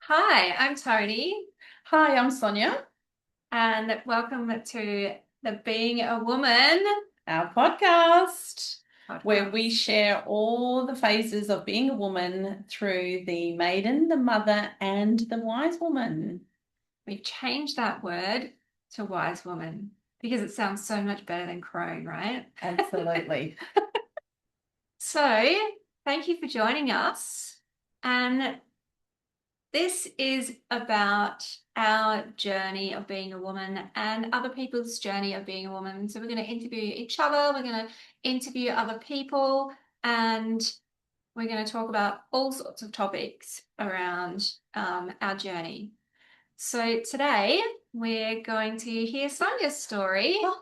Hi, I'm Toni, Hi, I'm Sonya, and welcome to the Being a Woman our podcast, where we podcast. share all the phases of being a woman through the maiden, the mother, and the wise woman. We've changed that word to wise woman because it sounds so much better than crone, right? Absolutely. So, thank you for joining us. And this is about our journey of being a woman and other people's journey of being a woman. So, we're going to interview each other, we're going to interview other people, and we're going to talk about all sorts of topics around our journey. So today we're going to hear Sonia's story Oh.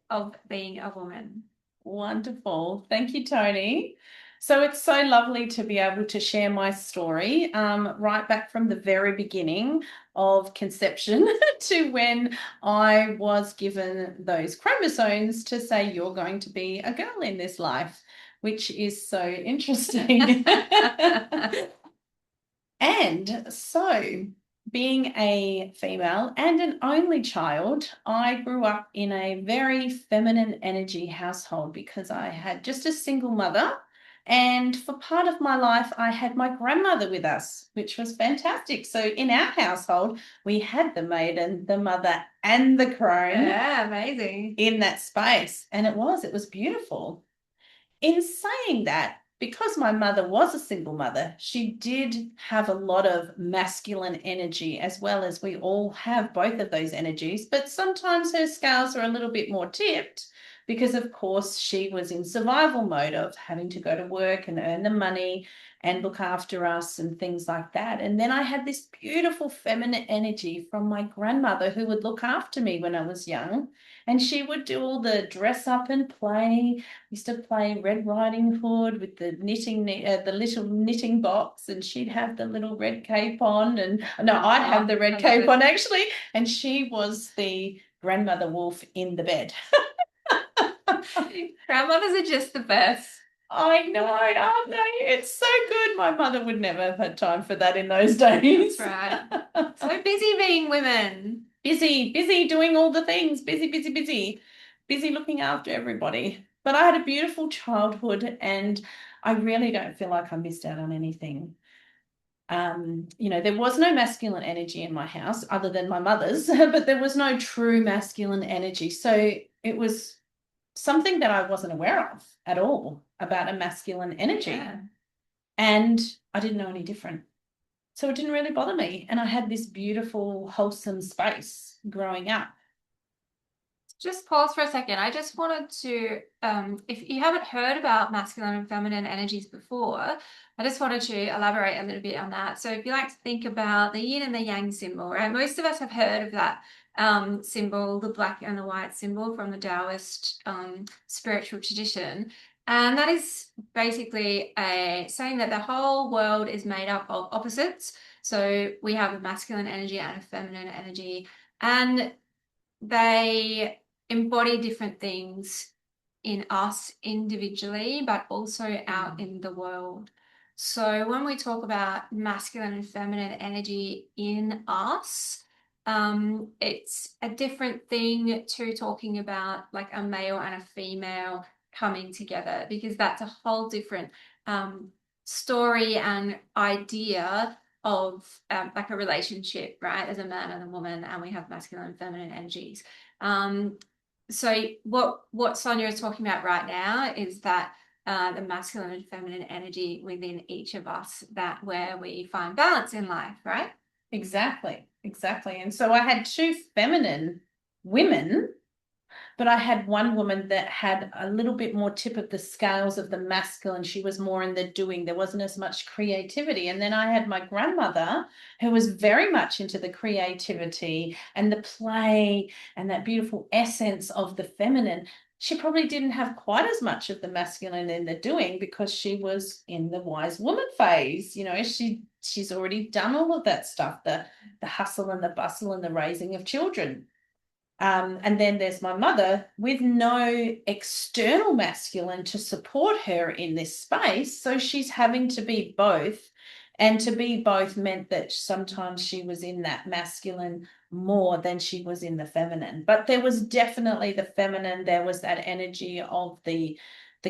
of being a woman. Wonderful. Thank you, Tony. So it's so lovely to be able to share my story right back from the very beginning of conception to when I was given those chromosomes to say you're going to be a girl in this life, which is so interesting. And so, being a female and an only child, I grew up in a very feminine energy household because I had just a single mother. And for part of my life, I had my grandmother with us, which was fantastic. So, in our household, we had the maiden, the mother, and the crone Yeah, amazing. in that space. And it was beautiful. In saying that, because my mother was a single mother, she did have a lot of masculine energy, as well as we all have both of those energies. But sometimes her scales are a little bit more tipped because, of course, she was in survival mode of having to go to work and earn the money and look after us and things like that. And then I had this beautiful feminine energy from my grandmother who would look after me when I was young. And she would do all the dress up and play. Used to play Red Riding Hood with the the little knitting box, and she'd have the little red cape on, and no, I'd have Oh, the red I love cape it. on actually, and she was the grandmother wolf in the bed. Grandmothers are just the best. I know, aren't they? It's so good. My mother would never have had time for that in those That's days. right. So busy being women. Busy, busy doing all the things, busy, busy, busy, busy looking after everybody. But I had a beautiful childhood and I really don't feel like I missed out on anything. There was no masculine energy in my house other than my mother's, but there was no true masculine energy. So it was something that I wasn't aware of at all about a masculine energy. Yeah. And I didn't know any different. So it didn't really bother me. And I had this beautiful, wholesome space growing up. Just pause for a second. I just wanted to, if you haven't heard about masculine and feminine energies before, I just wanted to elaborate a little bit on that. So if you like to think about the yin and the yang symbol, right? Most of us have heard of that symbol, the black and the white symbol from the Taoist spiritual tradition. And that is basically saying that the whole world is made up of opposites. So we have a masculine energy and a feminine energy. And they embody different things in us individually, but also out in the world. So when we talk about masculine and feminine energy in us, it's a different thing to talking about like a male and a female coming together because that's a whole different story and idea of like a relationship, right? As a man and a woman, and we have masculine and feminine energies. Um, so what Sonia is talking about right now is that the masculine and feminine energy within each of us, that where we find balance in life, right? Exactly, exactly. And so I had two feminine women, but I had one woman that had a little bit more tip of the scales of the masculine. She was more in the doing. There wasn't as much creativity. And then I had my grandmother, who was very much into the creativity and the play and that beautiful essence of the feminine. She probably didn't have quite as much of the masculine in the doing because she was in the wise woman phase. She's already done all of that stuff, the hustle and the bustle and the raising of children. And then there's my mother with no external masculine to support her in this space. So she's having to be both And to be both meant that sometimes she was in that masculine more than she was in the feminine. But there was definitely the feminine, there was that energy of the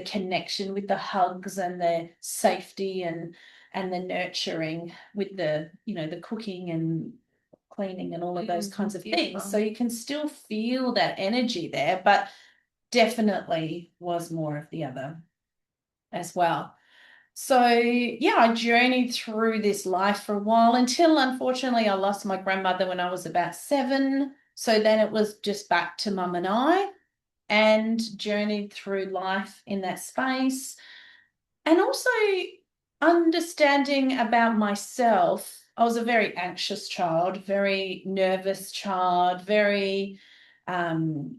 connection with the hugs and the safety and the nurturing with the, the cooking and cleaning and all of those kinds of things. So Beautiful. you can still feel that energy there, but definitely was more of the other as well. So, yeah, I journeyed through this life for a while until unfortunately I lost my grandmother when I was about 7. So then it was just back to mum and I, and journeyed through life in that space. And also understanding about myself. I was a very anxious child, very nervous child, very um,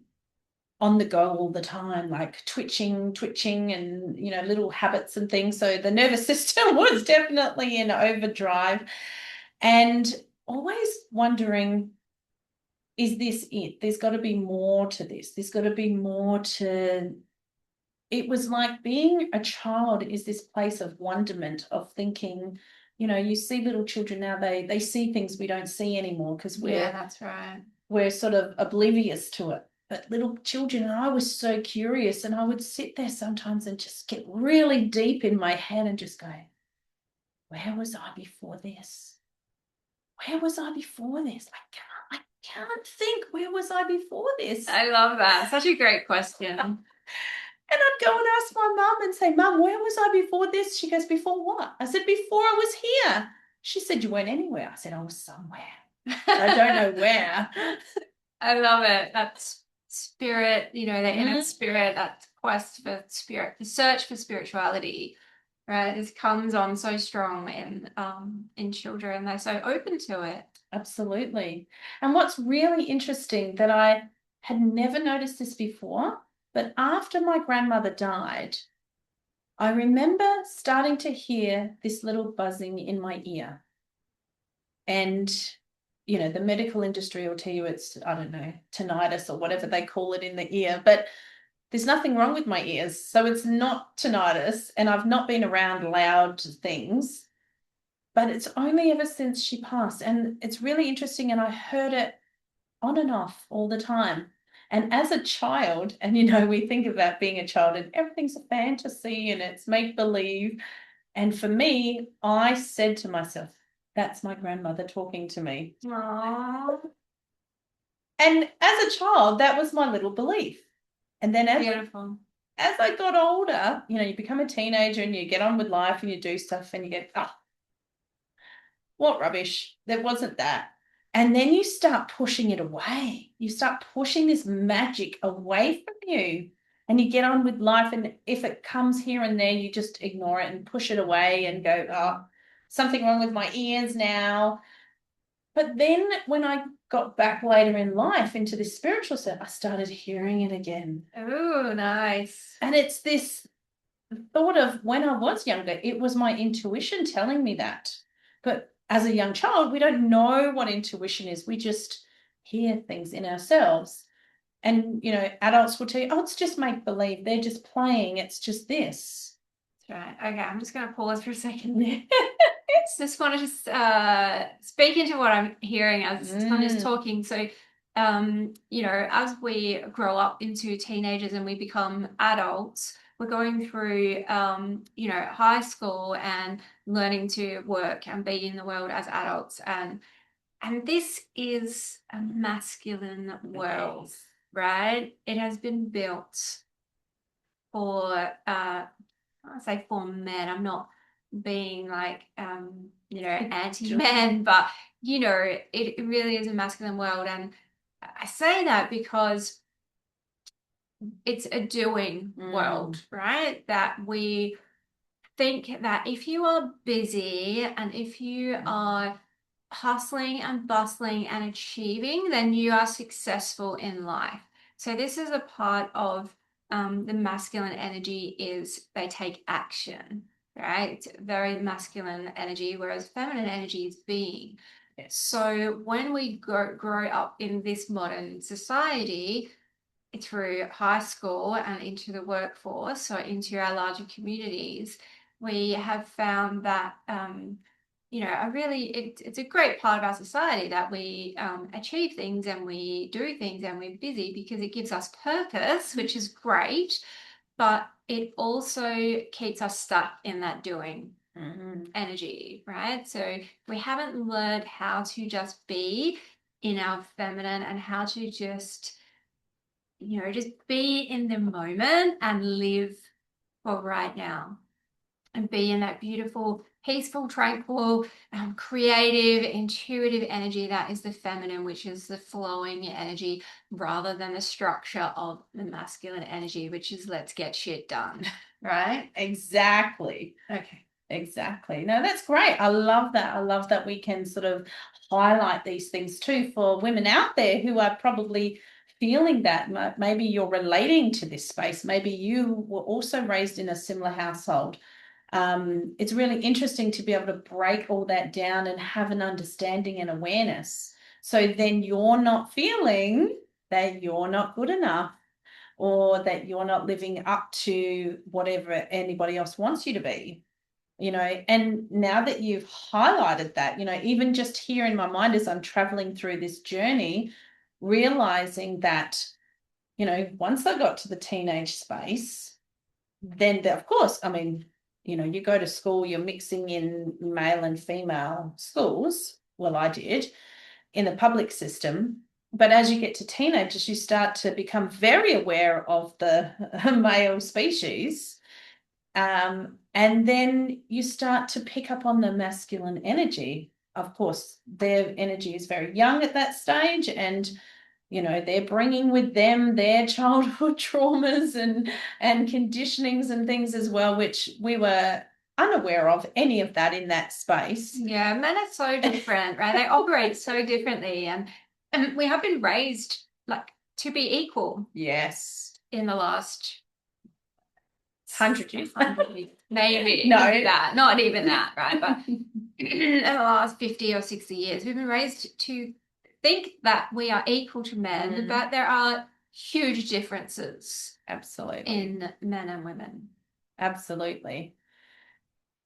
on the go all the time, like twitching, and little habits and things. So the nervous system was definitely in overdrive, and always wondering, is this it? There's got to be more to this. There's got to be more to. It was like being a child is this place of wonderment of thinking. You see little children now, they see things we don't see anymore because Yeah, we're that's right. we're sort of oblivious to it. But little children, and I was so curious, and I would sit there sometimes and just get really deep in my head and just go, where was I before this? Where was I before this? I can't think, where was I before this? I love that. Such a great question. And I'd go and ask my mum and say, Mum, where was I before this? She goes, before what? I said, before I was here. She said, you weren't anywhere. I said, I was somewhere. I don't know where. I love it. That's spirit, the inner Mm, spirit, that quest for spirit, the search for spirituality, right? This comes on so strong in children. They're so open to it. absolutely. And what's really interesting that I had never noticed this before, but after my grandmother died, I remember starting to hear this little buzzing in my ear. And, the medical industry will tell you it's, I don't know, tinnitus or whatever they call it in the ear, but there's nothing wrong with my ears. So it's not tinnitus, and I've not been around loud things, but it's only ever since she passed. And it's really interesting. And I heard it on and off all the time. And as a child, and we think about being a child and everything's a fantasy and it's make believe. And for me, I said to myself, that's my grandmother talking to me. Aww, And as a child, that was my little belief. And then beautiful. as I got older, you become a teenager and you get on with life and you do stuff and you get, oh, what rubbish. There wasn't that. And then you start pushing it away. You start pushing this magic away from you and you get on with life. And if it comes here and there, you just ignore it and push it away and go, oh, something wrong with my ears now. But then when I got back later in life into this spiritual set, I started hearing it again. Oh, nice. And it's this thought of when I was younger, it was my intuition telling me that. But as a young child, we don't know what intuition is. We just hear things in ourselves. And, adults will tell you, oh, it's just make believe. They're just playing. It's just this. That's right. Okay, I'm just going to pause for a second there. Just want to speak into what I'm hearing as Sonya's talking. So, as we grow up into teenagers and we become adults, we're going through, high school and learning to work and be in the world as adults. And this is a masculine world, right? It has been built for I say for men. I'm not being like anti-men, but it really is a masculine world. And I say that because it's a doing world, right? That we think that if you are busy and if you are hustling and bustling and achieving, then you are successful in life. So this is a part of the masculine energy is they take action, right? It's very masculine energy, whereas feminine energy is being. Yes. So when we grow up in this modern society, through high school and into the workforce or into our larger communities, we have found that I really, it's a great part of our society that we achieve things and we do things and we're busy because it gives us purpose, which is great, but it also keeps us stuck in that doing energy, right? So we haven't learned how to just be in our feminine and how to just be in the moment and live for right now and be in that beautiful, peaceful, tranquil, creative, intuitive energy that is the feminine, which is the flowing energy, rather than the structure of the masculine energy, which is let's get shit done. Right? Exactly. Okay. Exactly. No, that's great. I love that. I love that we can sort of highlight these things too for women out there who are probably feeling that. Maybe you're relating to this space. Maybe you were also raised in a similar household. It's really interesting to be able to break all that down and have an understanding and awareness. So then you're not feeling that you're not good enough or that you're not living up to whatever anybody else wants you to be. And now that you've highlighted that, even just here in my mind as I'm traveling through this journey, realizing that, once I got to the teenage space, then of course, I mean, you go to school, you're mixing in male and female schools. Well, I did in the public system. But as you get to teenagers, you start to become very aware of the male species. And then you start to pick up on the masculine energy. Of course, their energy is very young at that stage, and they're bringing with them their childhood traumas and conditionings and things as well, which we were unaware of any of that in that space. Yeah, men are so different, right? They operate so differently, and we have been raised like to be equal Yes. in the last 100 years. maybe No. not even that, right? But in the last 50 or 60 years, we've been raised to think that we are equal to men, but there are huge differences Absolutely. in men and women. Absolutely.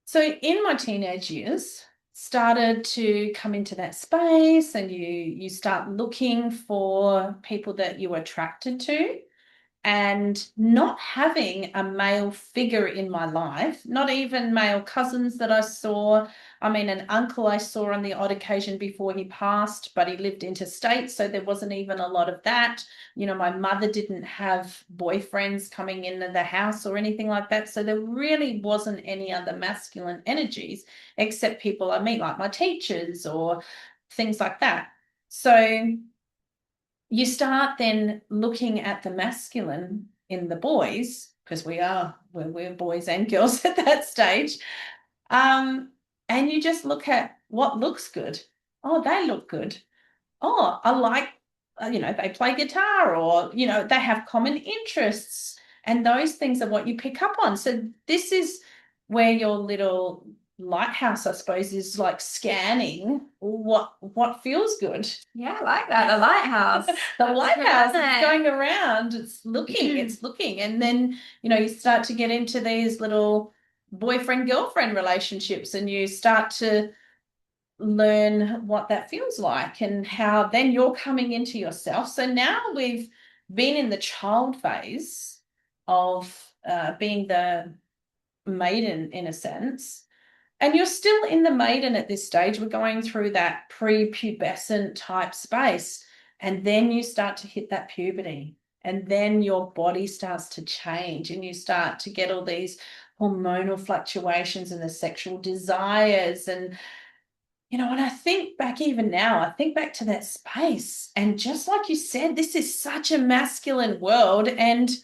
So in my teenage years, started to come into that space, and you start looking for people that you are attracted to, and not having a male figure in my life, not even male cousins that I saw. I mean, an uncle I saw on the odd occasion before he passed, but he lived interstate, so there wasn't even a lot of that. My mother didn't have boyfriends coming into the house or anything like that, so there really wasn't any other masculine energies except people I meet, like my teachers or things like that. So you start then looking at the masculine in the boys, because we're boys and girls at that stage. And you just look at what looks good. Oh, they look good. Oh, I like, they play guitar, or, they have common interests. And those things are what you pick up on. So this is where your little lighthouse, I suppose, is like scanning what feels good. Yeah, I like that. The lighthouse. The lighthouse is going around. It's looking. And then, you start to get into these little boyfriend-girlfriend relationships, and you start to learn what that feels like and how then you're coming into yourself. So now we've been in the child phase of being the maiden in a sense. And you're still in the maiden at this stage. We're going through that prepubescent type space. And then you start to hit that puberty. And then your body starts to change, and you start to get all these hormonal fluctuations and the sexual desires. And, when I think back even now, I think back to that space. And just like you said, this is such a masculine world. And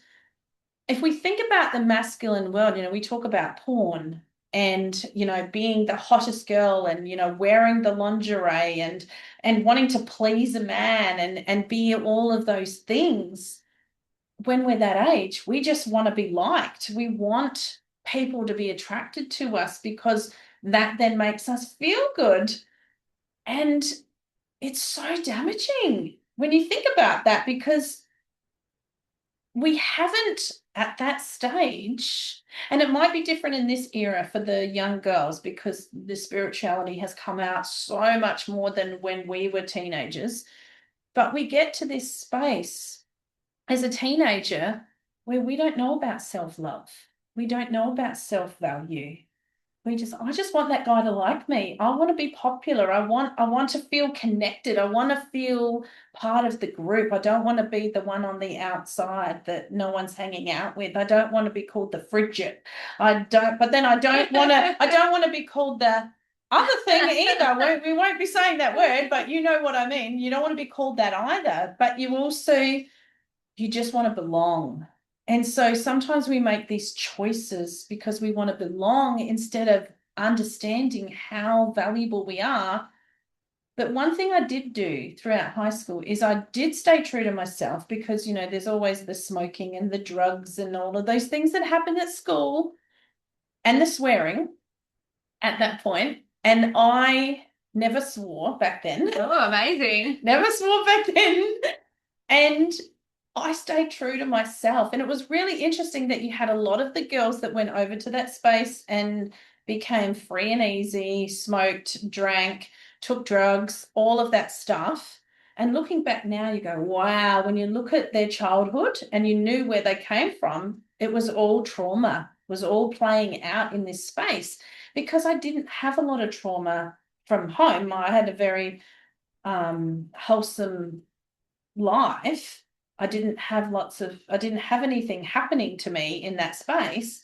if we think about the masculine world, we talk about porn and, being the hottest girl and, wearing the lingerie and wanting to please a man and be all of those things. When we're that age, we just want to be liked. We want people to be attracted to us because that then makes us feel good. And it's so damaging when you think about that, because we haven't at that stage, and it might be different in this era for the young girls because the spirituality has come out so much more than when we were teenagers. But we get to this space as a teenager where we don't know about self-love. We don't know about self-value. I just want that guy to like me. I want to be popular. I want to feel connected. I want to feel part of the group. I don't want to be the one on the outside that no one's hanging out with. I don't want to be called the frigid. But then I don't want to be called the other thing either. We won't be saying that word, but you know what I mean. You don't want to be called that either. But you just want to belong. And so sometimes we make these choices because we want to belong instead of understanding how valuable we are. But one thing I did do throughout high school is I did stay true to myself because, there's always the smoking and the drugs and all of those things that happen at school and the swearing at that point. And I never swore back then. Oh, amazing. Never swore back then. And I stayed true to myself. And it was really interesting that you had a lot of the girls that went over to that space and became free and easy, smoked, drank, took drugs, all of that stuff. And looking back now, you go, wow, when you look at their childhood and you knew where they came from, it was all trauma, was all playing out in this space because I didn't have a lot of trauma from home. I had a very wholesome life. I didn't have anything happening to me in that space.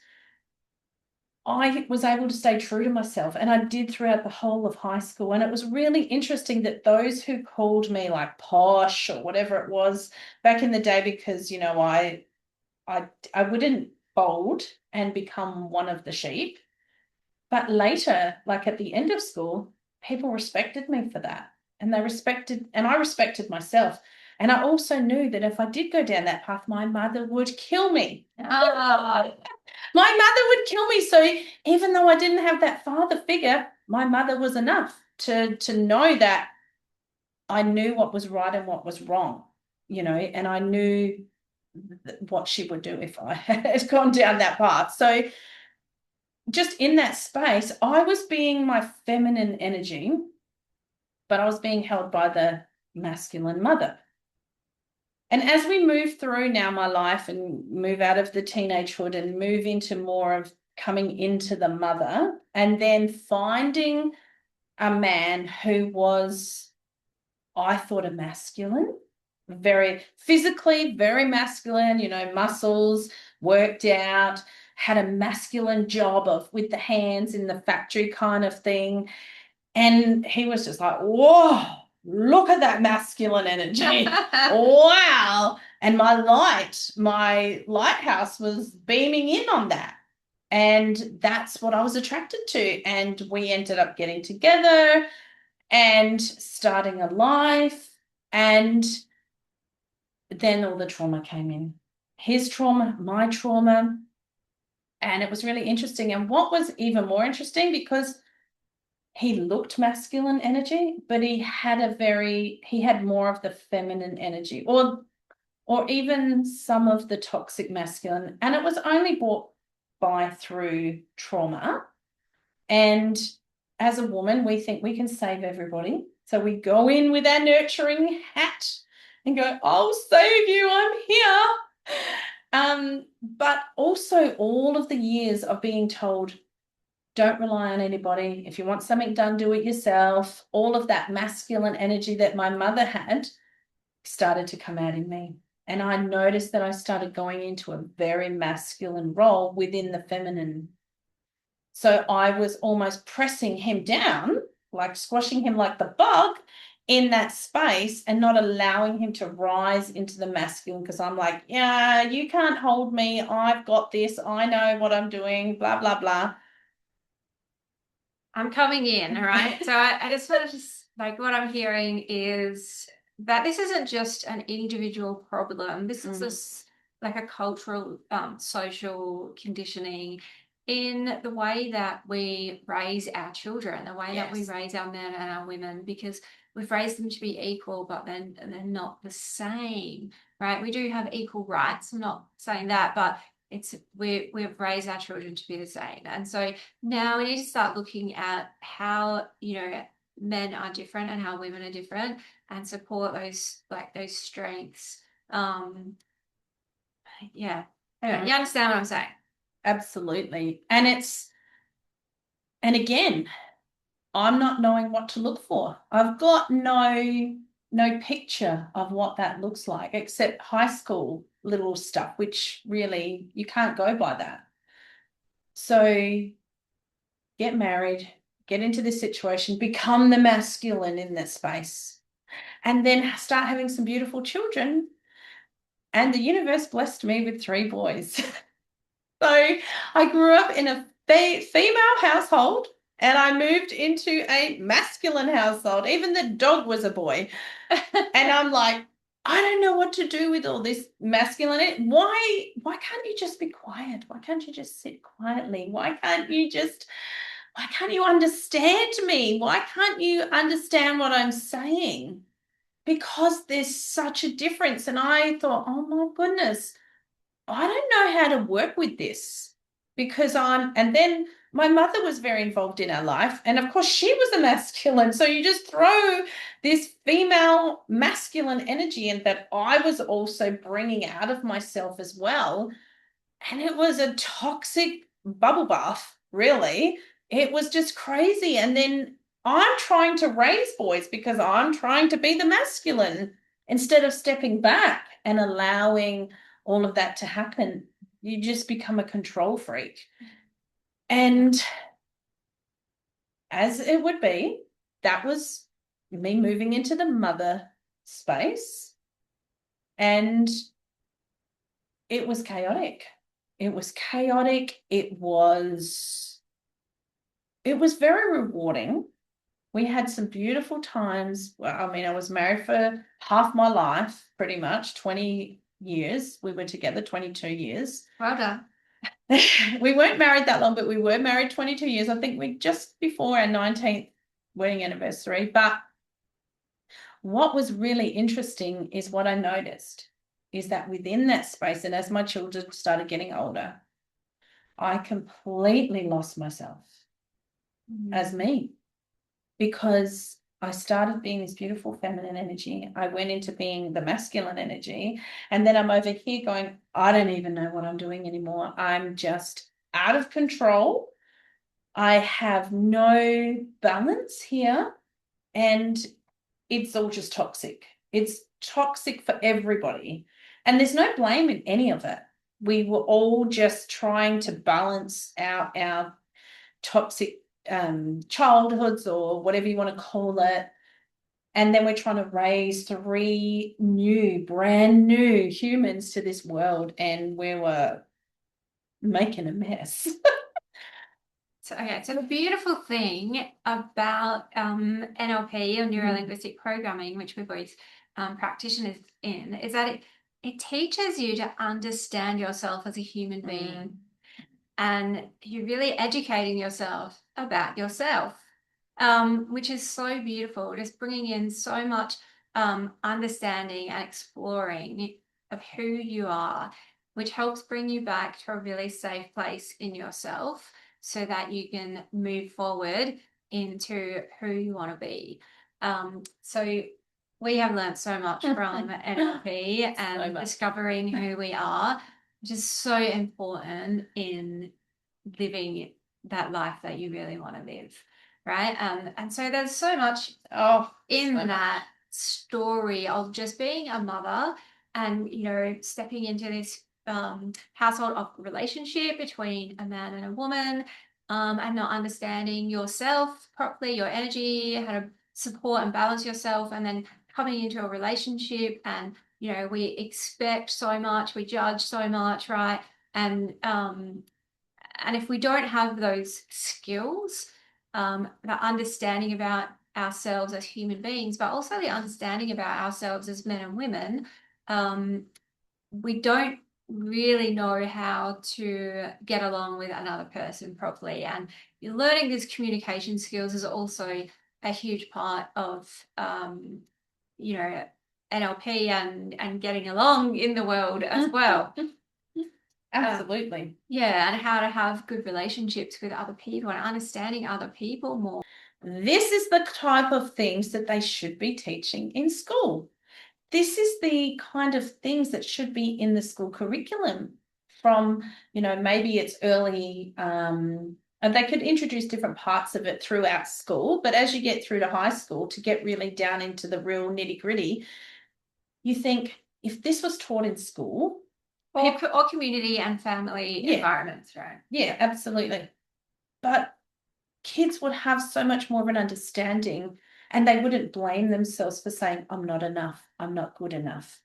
I was able to stay true to myself, and I did throughout the whole of high school. And it was really interesting that those who called me like posh or whatever it was back in the day, because I wouldn't bold and become one of the sheep. But later, like at the end of school, people respected me for that. And I respected myself. And I also knew that if I did go down that path, my mother would kill me. Oh, My mother would kill me. So even though I didn't have that father figure, my mother was enough to know that I knew what was right and what was wrong, and I knew what she would do if I had gone down that path. So just in that space, I was being my feminine energy, but I was being held by the masculine mother. And as we move through now my life and move out of the teenagehood and move into more of coming into the mother and then finding a man who was, I thought, a masculine, very physically, very masculine, muscles, worked out, had a masculine job of with the hands in the factory kind of thing. And he was just like, whoa, look at that masculine energy. Wow. And my lighthouse was beaming in on that. And that's what I was attracted to. And we ended up getting together and starting a life. And then all the trauma came in. His trauma, my trauma. And it was really interesting. And what was even more interesting, because he looked masculine energy, but he had more of the feminine energy, or even some of the toxic masculine. And it was only brought by through trauma. And as a woman, we think we can save everybody. So we go in with our nurturing hat and go, I'll save you, I'm here. But also all of the years of being told, don't rely on anybody. If you want something done, do it yourself. All of that masculine energy that my mother had started to come out in me. And I noticed that I started going into a very masculine role within the feminine. So I was almost pressing him down, like squashing him like the bug in that space and not allowing him to rise into the masculine, because I'm like, yeah, you can't hold me. I've got this. I know what I'm doing, blah, blah, blah. I'm coming in, all right? So I just want to like what I'm hearing is that this isn't just an individual problem. This is just like a cultural, social conditioning in the way that we raise our children, the way that we raise our men and our women, because we've raised them to be equal, but then they're not the same, right? We do have equal rights. I'm not saying that, but we've raised our children to be the same. And so now we need to start looking at how, men are different and how women are different, and support those strengths. Yeah. Anyway, you understand what I'm saying? Absolutely. And again, I'm not knowing what to look for. I've got no picture of what that looks like except high school little stuff, which really you can't go by that. So get married, get into this situation, become the masculine in that space, and then start having some beautiful children. And the universe blessed me with 3 boys. So I grew up in a female household and I moved into a masculine household. Even the dog was a boy. And I'm like, I don't know what to do with all this masculine. Why can't you just be quiet? Why can't you just sit quietly? Why can't you understand me? Why can't you understand what I'm saying? Because there's such a difference. And I thought, oh my goodness, I don't know how to work with this and then my mother was very involved in our life. And of course, she was a masculine. So you just throw this female masculine energy in that I was also bringing out of myself as well. And it was a toxic bubble bath, really. It was just crazy. And then I'm trying to raise boys because I'm trying to be the masculine instead of stepping back and allowing all of that to happen. You just become a control freak. And as it would be, that was me moving into the mother space. And it was chaotic. It was chaotic. It was very rewarding. We had some beautiful times. Well, I mean, I was married for half my life, pretty much 20 years. We were together 22 years. Well done. We weren't married that long, but we were married 22 years. I think we just before our 19th wedding anniversary. But what was really interesting is what I noticed is that within that space, and as my children started getting older, I completely lost myself as me because I started being this beautiful feminine energy. I went into being the masculine energy. And then I'm over here going, I don't even know what I'm doing anymore. I'm just out of control. I have no balance here. And it's all just toxic. It's toxic for everybody. And there's no blame in any of it. We were all just trying to balance out our toxic childhoods or whatever you want to call it. And then we're trying to raise 3 brand new humans to this world. And we were making a mess. So, okay, so the beautiful thing about NLP or neuro-linguistic programming, which we're both practitioners in, is that it teaches you to understand yourself as a human being. And you're really educating yourself about yourself, which is so beautiful, just bringing in so much understanding and exploring of who you are, which helps bring you back to a really safe place in yourself so that you can move forward into who you want to be. So we have learned so much from NLP and discovering who we are, which is so important in living that life that you really want to live, right? And so there's so much in that story of just being a mother and, stepping into this household of relationship between a man and a woman, and not understanding yourself properly, your energy, how to support and balance yourself, and then coming into a relationship and we expect so much, we judge so much, right? And if we don't have those skills, the understanding about ourselves as human beings, but also the understanding about ourselves as men and women, we don't really know how to get along with another person properly. And learning these communication skills is also a huge part of, NLP and getting along in the world as well. Absolutely. Yeah, and how to have good relationships with other people and understanding other people more. This is the type of things that they should be teaching in school. This is the kind of things that should be in the school curriculum from, maybe it's early, and they could introduce different parts of it throughout school. But as you get through to high school, to get really down into the real nitty gritty, you think if this was taught in school, people, Or community and family yeah, environments, right? yeah, absolutely. But kids would have so much more of an understanding and they wouldn't blame themselves for saying, I'm not enough, I'm not good enough.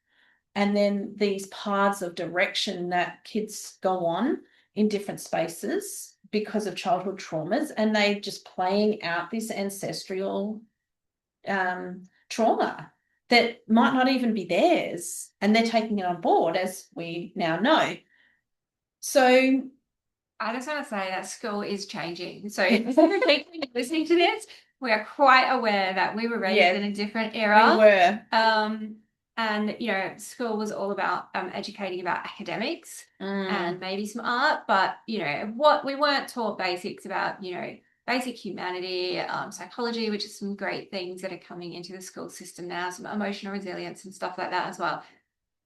And then these paths of direction that kids go on in different spaces because of childhood traumas, and they just playing out this ancestral trauma that might not even be theirs, and they're taking it on board, as we now know. So, I just want to say that school is changing. So if people listening to this, we are quite aware that we were raised yeah, in a different we era. were. And school was all about educating about academics and Mm. maybe some art, but what we weren't taught basics about, basic humanity, psychology, which is some great things that are coming into the school system now, some emotional resilience and stuff like that as well.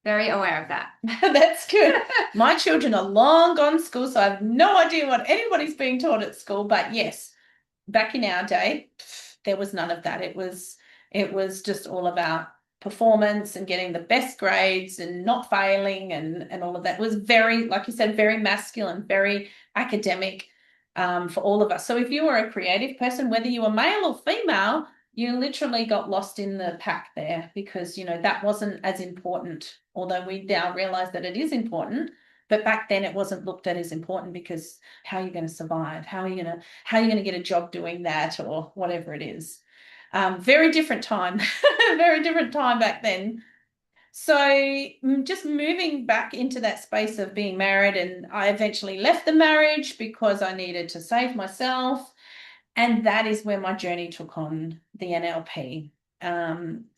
Very aware of that. That's good. My children are long gone to school, so I have no idea what anybody's being taught at school. But yes, back in our day, there was none of that. It was just all about performance and getting the best grades and not failing and all of that. It was very, like you said, very masculine, very academic for all of us. So if you were a creative person, whether you were male or female, you literally got lost in the pack there because that wasn't as important. Although we now realize that it is important, but back then it wasn't looked at as important because how are you going to survive? How are you going to get a job doing that or whatever it is? Very different time, very different time back then. So just moving back into that space of being married, and I eventually left the marriage because I needed to save myself. And that is where my journey took on the NLP.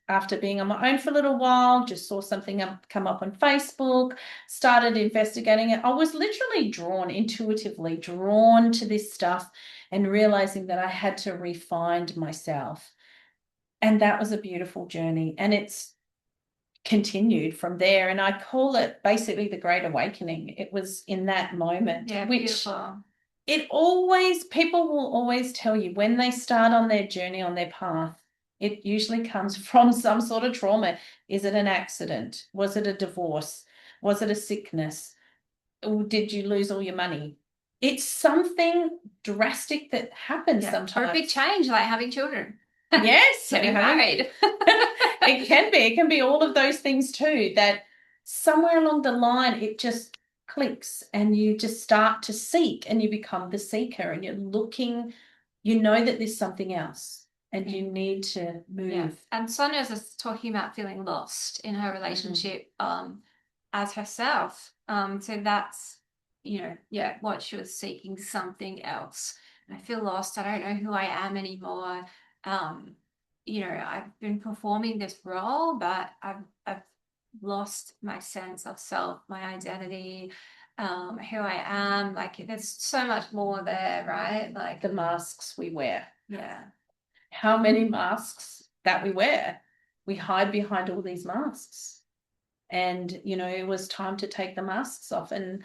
After being on my own for a little while, just saw something come up on Facebook, started investigating it. I was literally intuitively drawn to this stuff and realizing that I had to refine myself. And that was a beautiful journey. And it's continued from there. And I call it basically the Great Awakening. It was in that moment, Yeah, which beautiful. people will always tell you when they start on their journey, on their path, it usually comes from some sort of trauma. Is it an accident? Was it a divorce? Was it a sickness? Or did you lose all your money? It's something drastic that happens Yeah, or a big sometimes. change like having children, Yes, getting married. it can be. It can be all of those things too, that somewhere along the line it just clicks and you just start to seek and you become the seeker and you're looking, that there's something else and you need to Yeah. move. And Sonia's just talking about feeling lost in her Mm. relationship as herself. So that's, yeah, what she was seeking, something else. I feel lost. I don't know who I am anymore. Um, I've been performing this role, but I've lost my sense of self, my identity, who I am. Like there's so much more there, right? Like The masks we wear. yeah. How many masks that we wear? We hide behind all these masks. And it was time to take the masks off and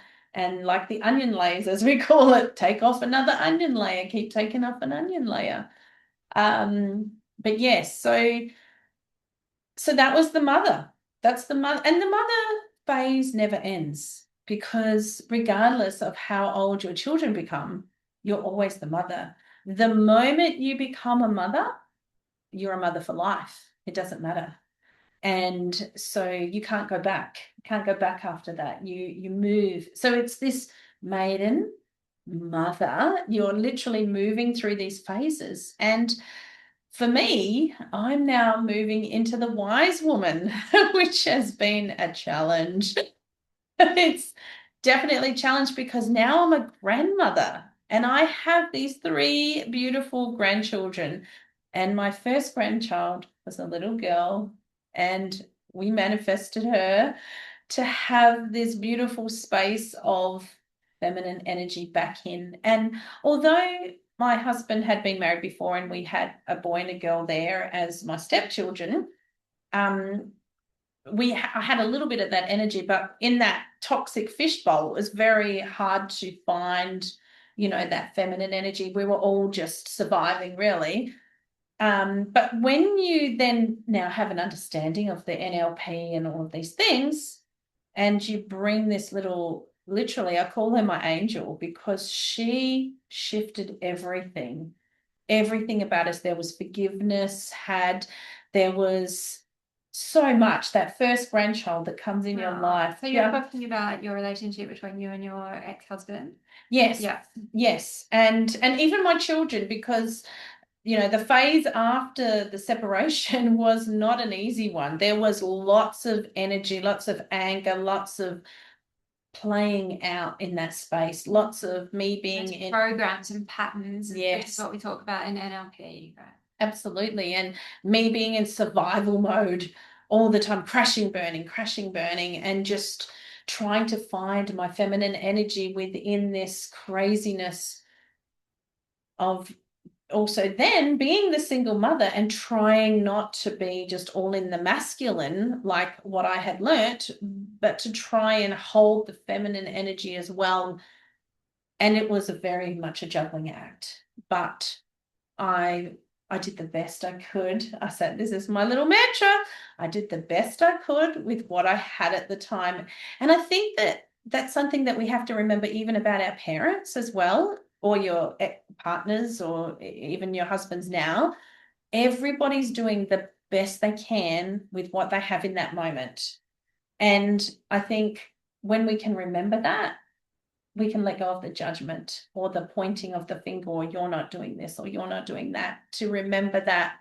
like the onion layers as we call it, take off another onion layer, keep taking off an onion layer. But yes, so that was the mother. That's the mother, and the mother phase never ends because regardless of how old your children become, you're always the mother. The moment you become a mother, you're a mother for life. It doesn't matter. And so you can't go back. You can't go back after that. You move. So it's this maiden, mother. You're literally moving through these phases. And for me, I'm now moving into the wise woman, which has been a challenge. It's definitely a challenge because now I'm a grandmother and I have these three beautiful grandchildren. And my first grandchild was a little girl, and we manifested her to have this beautiful space of feminine energy back in. And although my husband had been married before and we had a boy and a girl there as my stepchildren, um, I had a little bit of that energy, but in that toxic fishbowl, it was very hard to find, that feminine energy. We were all just surviving, really. But when you then now have an understanding of the NLP and all of these things, and you bring this little, literally, I call her my angel because she shifted everything, everything about us. There was forgiveness, there was so much. That first grandchild that comes in your life. So you're talking about your relationship between you and your ex-husband? Yes. Yeah. Yes. And even my children, because the phase after the separation was not an easy one. There was lots of energy, lots of anger, lots of playing out in that space, lots of me being in programs and patterns. Yes. This is what we talk about in NLP. Right? Absolutely. And me being in survival mode all the time, crashing, burning, and just trying to find my feminine energy within this craziness of also then being the single mother and trying not to be just all in the masculine, like what I had learnt, but to try and hold the feminine energy as well. And it was very much a juggling act, but I did the best I could. I said, this is my little mantra. I did the best I could with what I had at the time. And I think that that's something that we have to remember even about our parents as well, or your partners, or even your husbands now. Everybody's doing the best they can with what they have in that moment. And I think when we can remember that, we can let go of the judgment or the pointing of the finger, or you're not doing this or you're not doing that, to remember that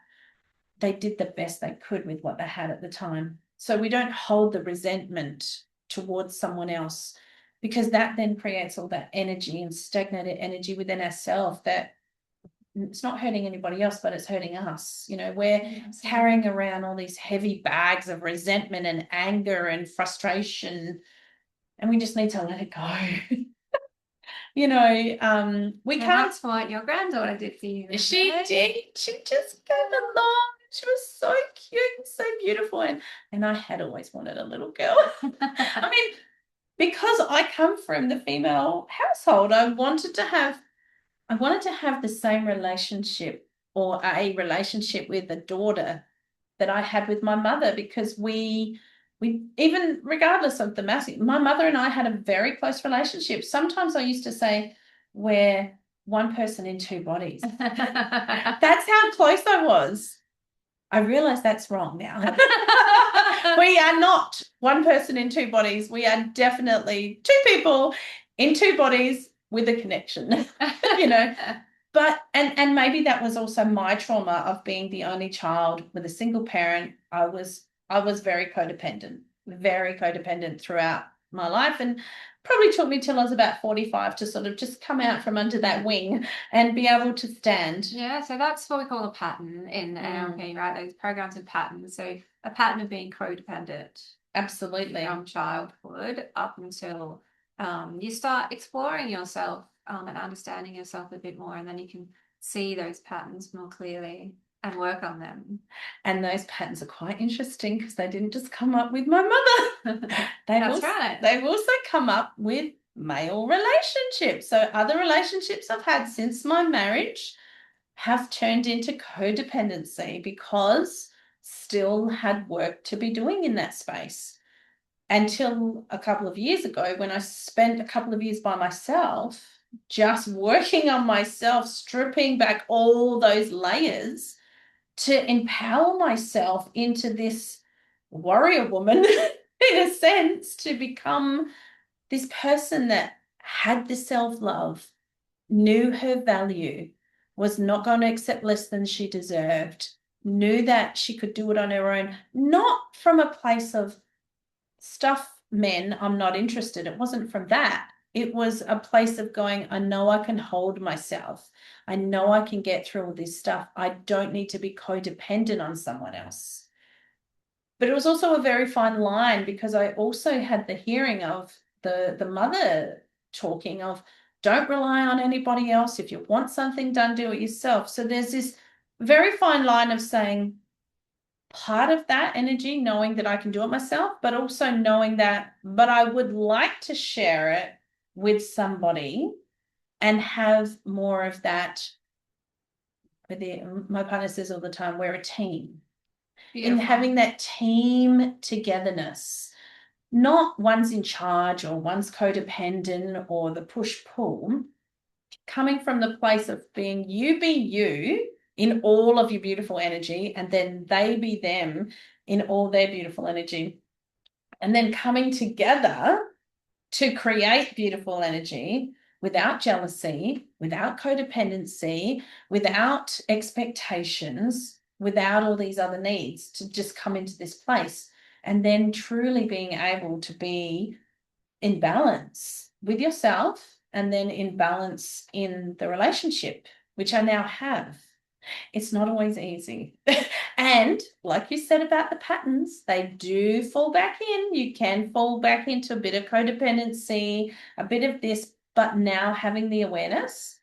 they did the best they could with what they had at the time. So we don't hold the resentment towards someone else, because that then creates all that energy and stagnated energy within ourselves that it's not hurting anybody else, but it's hurting us. We're carrying around all these heavy bags of resentment and anger and frustration, and we just need to let it go. We can't. That's what your granddaughter did for you. She did. She just came along. She was so cute and so beautiful. And I had always wanted a little girl. I mean, because I come from the female household, I wanted to have the same relationship, or a relationship with a daughter that I had with my mother, because we even regardless of the masculine, my mother and I had a very close relationship. Sometimes I used to say we're one person in two bodies. That's how close I was. I realize that's wrong now. We are not one person in two bodies. We are definitely two people in two bodies with a connection, But and maybe that was also my trauma of being the only child with a single parent. I was very codependent throughout my life, and probably took me till I was about 45 to sort of just come out from under that wing and be able to stand. Yeah, so that's what we call a pattern in NLP, right? Those programs and patterns. So a pattern of being codependent. Absolutely. From childhood up until you start exploring yourself and understanding yourself a bit more, and then you can see those patterns more clearly and work on them. And those patterns are quite interesting because they didn't just come up with my mother. They've also come up with male relationships. So other relationships I've had since my marriage have turned into codependency, because still had work to be doing in that space. Until a couple of years ago, when I spent a couple of years by myself, just working on myself, stripping back all those layers to empower myself into this warrior woman, in a sense, to become this person that had the self-love, knew her value, was not going to accept less than she deserved, knew that she could do it on her own, not from a place of stuff men, I'm not interested. It wasn't from that. It was a place of going, I know I can hold myself. I know I can get through all this stuff. I don't need to be codependent on someone else. But it was also a very fine line because I also had the hearing of the mother talking of don't rely on anybody else. If you want something done, do it yourself. So there's this very fine line of saying part of that energy, knowing that I can do it myself, but also knowing that, but I would like to share it with somebody and have more of that. My partner says all the time, we're a team. In Beautiful. having that team togetherness, not one's in charge or one's codependent or the push pull, coming from the place of being you be you in all of your beautiful energy, and then they be them in all their beautiful energy. And then coming together to create beautiful energy without jealousy, without codependency, without expectations, without all these other needs, to just come into this place. And then truly being able to be in balance with yourself and then in balance in the relationship, which I now have. It's not always easy. And like you said about the patterns, they do fall back in. You can fall back into a bit of codependency, a bit of this, but now having the awareness,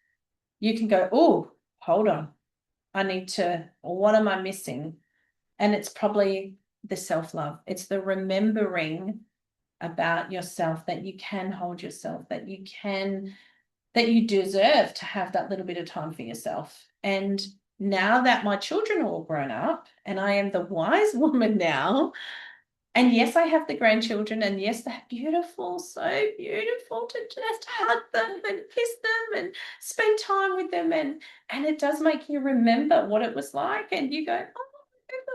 you can go, oh, hold on. I need to, what am I missing? And it's probably the self-love. It's the remembering about yourself, that you can hold yourself, that you can, that you deserve to have that little bit of time for yourself. And now that my children are all grown up and I am the wise woman now, and yes, I have the grandchildren, and yes, they're beautiful, so beautiful to just hug them and kiss them and spend time with them. And it does make you remember what it was like. And you go, oh,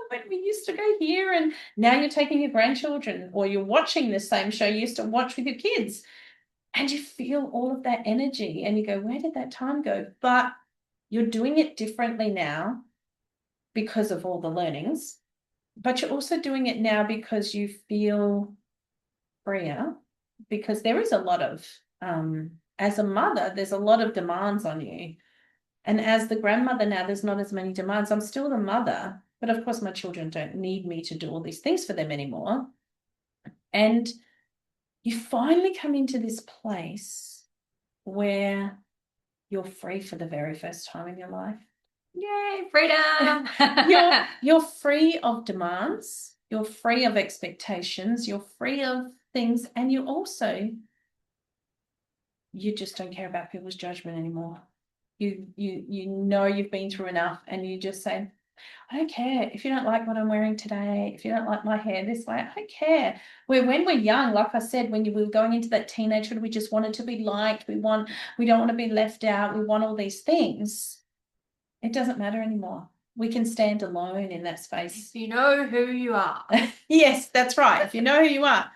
when we used to go here, and now you're taking your grandchildren or you're watching the same show you used to watch with your kids, and you feel all of that energy and you go, where did that time go? But you're doing it differently now because of all the learnings, but you're also doing it now because you feel freer, because there is a lot of, as a mother, there's a lot of demands on you. And as the grandmother now, there's not as many demands. I'm still the mother, but of course my children don't need me to do all these things for them anymore. And you finally come into this place where you're free for the very first time in your life. Yay, freedom. You're free of demands, you're free of expectations, you're free of things, and you just don't care about people's judgment anymore. You know you've been through enough, and you just say, I don't care if you don't like what I'm wearing today, if you don't like my hair this way, I don't care. Where when we're young, like I said, when you were going into that teenagehood, we just wanted to be liked. We don't want to be left out. We want all these things. It doesn't matter anymore. We can stand alone in that space. If you know who you are. Yes, that's right. If you know who you are.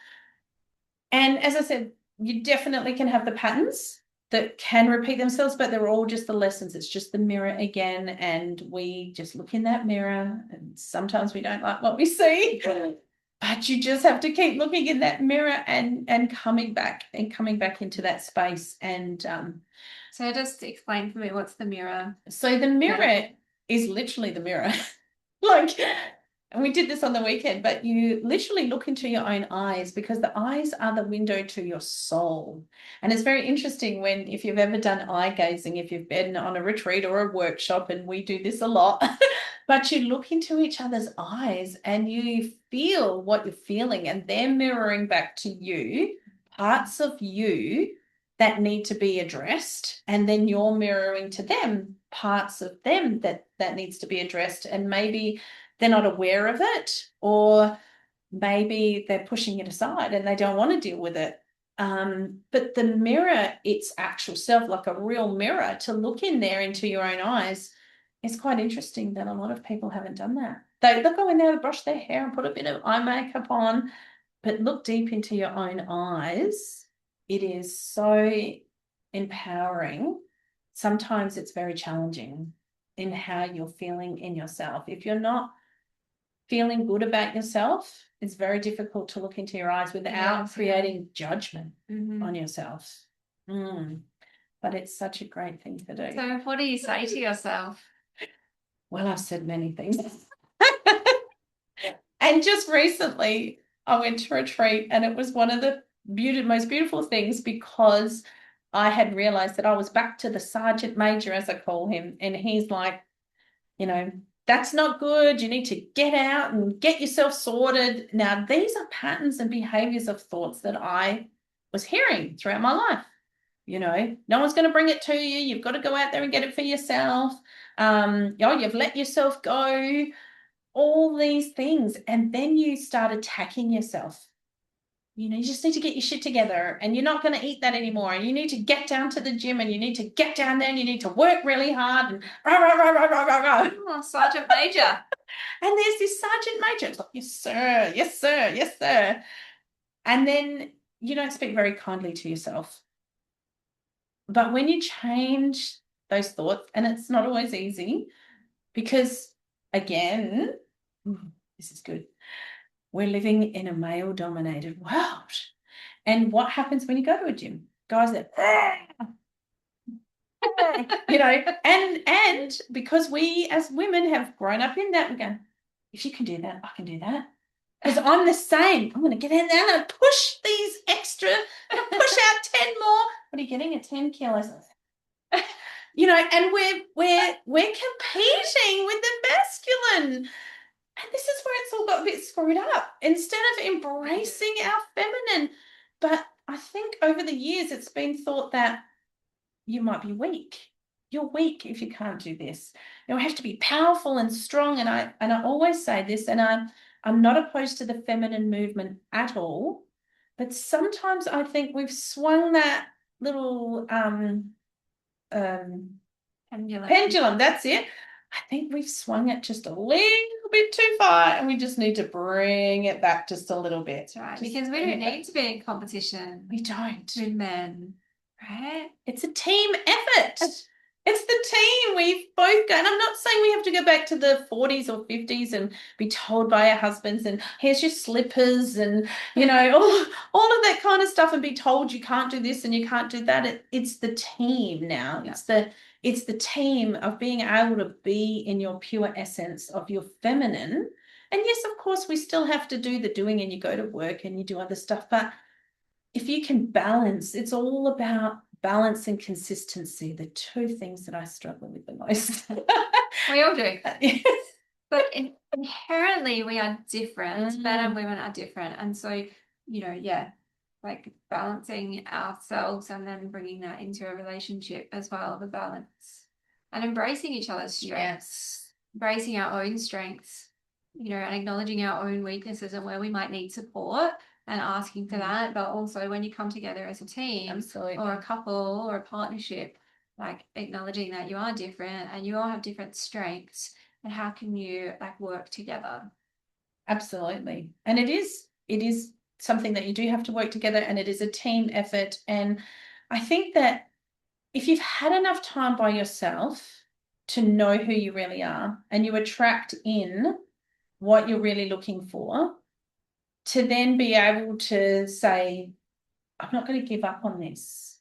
And as I said, you definitely can have the patterns that can repeat themselves, but they're all just the lessons. It's just the mirror again. And we just look in that mirror, and sometimes we don't like what we see. But you just have to keep looking in that mirror and coming back into that space. And so just explain for me, what's the mirror? so the mirror is literally the mirror. Like, and we did this on the weekend, but you literally look into your own eyes, because the eyes are the window to your soul. And it's very interesting when, if you've ever done eye gazing, if you've been on a retreat or a workshop, and we do this a lot, but you look into each other's eyes and you feel what you're feeling, and they're mirroring back to you parts of you that need to be addressed, and then you're mirroring to them parts of them that needs to be addressed. And maybe they're not aware of it, or maybe they're pushing it aside and they don't want to deal with it. But the mirror, its actual self, like a real mirror, to look in there into your own eyes, it's quite interesting that a lot of people haven't done that. They'll go in there to brush their hair and put a bit of eye makeup on, but look deep into your own eyes. It is so empowering. Sometimes it's very challenging in how you're feeling in yourself. If you're not feeling good about yourself, it's very difficult to look into your eyes without creating judgment on yourself. But it's such a great thing to do. So what do you say to yourself? Well, I've said many things. And just recently, I went to a retreat, and it was one of the most beautiful things because I had realized that I was back to the sergeant major, as I call him. And he's like, you know, that's not good. You need to get out and get yourself sorted. Now, these are patterns and behaviors of thoughts that I was hearing throughout my life. No one's going to bring it to you. You've got to go out there and get it for yourself. You've let yourself go, all these things. And then you start attacking yourself. You just need to get your shit together, and you're not going to eat that anymore. And you need to get down to the gym, and you need to get down there, and you need to work really hard and rah, rah, rah, rah, rah, rah, rah. Oh, Sergeant Major. And there's this sergeant major. It's like, yes, sir, yes, sir, yes, sir. And then you don't speak very kindly to yourself. But when you change those thoughts, and it's not always easy, because again, this is good. We're living in a male-dominated world. And what happens when you go to a gym? Guys that, and because we as women have grown up in that, we go, if you can do that, I can do that. Because I'm the same. I'm going to get in there and push these extra, push out 10 more. What are you getting at 10 kilos? And we're competing with the masculine. And this is where it's all got a bit screwed up. Instead of embracing our feminine. But I think over the years it's been thought that you might be weak. You're weak if you can't do this. You have to be powerful and strong. And I always say this, and I'm not opposed to the feminine movement at all. But sometimes I think we've swung that little pendulum, that's it. I think we've swung it just a little bit too far, and we just need to bring it back just a little bit. That's right, because we don't need to be in competition. We don't. With men, right? It's a team effort. It's the team. We've both gone. I'm not saying we have to go back to the 40s or 50s and be told by our husbands, and here's your slippers, and all of that kind of stuff, and be told you can't do this and you can't do that. It's the team now. Yeah. It's the team of being able to be in your pure essence of your feminine. And yes, of course, we still have to do the doing, and you go to work and you do other stuff. But if you can balance, it's all about balance and consistency, the two things that I struggle with the most. We all do. But inherently we are different. Men and women are different. And so, like balancing ourselves and then bringing that into a relationship as well, the balance, and embracing each other's strengths, embracing our own strengths, and acknowledging our own weaknesses and where we might need support, and asking for that. But also when you come together as a team, absolutely, or a couple or a partnership, like acknowledging that you are different and you all have different strengths, and how can you work together? Absolutely. And it is something that you do have to work together, and it is a team effort. And I think that if you've had enough time by yourself to know who you really are, and you attract in what you're really looking for, to then be able to say, I'm not going to give up on this.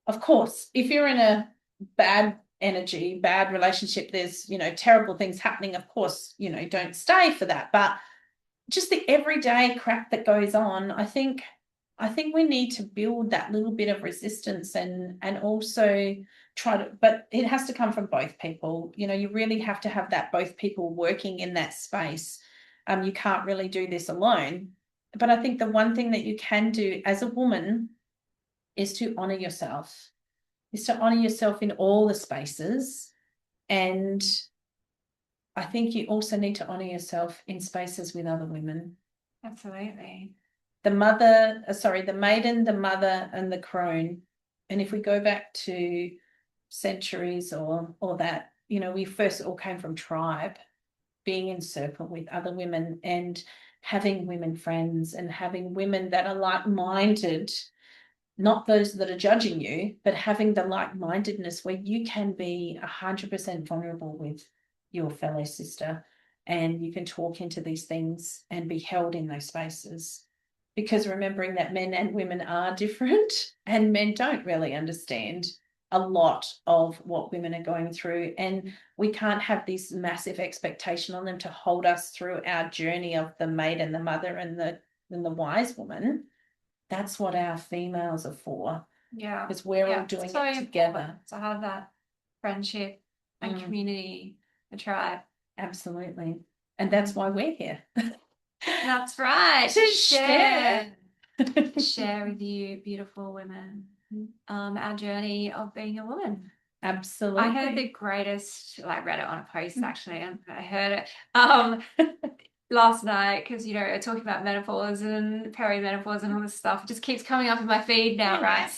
Of course, if you're in a bad energy, bad relationship, there's, terrible things happening, of course, don't stay for that. But just the everyday crap that goes on, I think we need to build that little bit of resistance, and also try to, but it has to come from both people. You really have to have that both people working in that space. You can't really do this alone. But I think the one thing that you can do as a woman is to honor yourself, in all the spaces. And I think you also need to honor yourself in spaces with other women. Absolutely. The maiden, the mother, and the crone. And if we go back to centuries or that, we first all came from tribe, being in circle with other women and having women friends and having women that are like-minded, not those that are judging you, but having the like-mindedness where you can be 100% vulnerable with your fellow sister, and you can talk into these things and be held in those spaces. Because remembering that men and women are different, and men don't really understand a lot of what women are going through, and we can't have this massive expectation on them to hold us through our journey of the maiden, the mother, and the wise woman. That's what our females are for, Yeah. because we're all Yeah. doing So it together. important to have that friendship and community, a tribe. Absolutely. And that's why we're here. That's right. To share. Share with you, beautiful women, our journey of being a woman. Absolutely. I heard the greatest, like read it on a post actually, and I heard it last night because talking about menopause and perimenopause and all this stuff. It just keeps coming up in my feed now, right?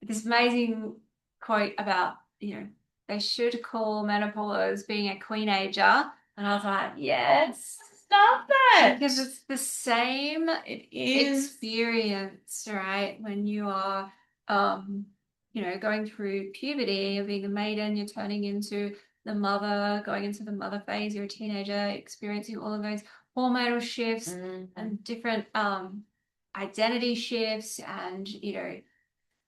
This amazing quote about, they should call menopause being a queenager. And I was like, yes. Love that. Because it's the same It is experience, right? When you are, going through puberty, you're being a maiden, you're turning into the mother, going into the mother phase, you're a teenager, experiencing all of those hormonal shifts and different identity shifts and,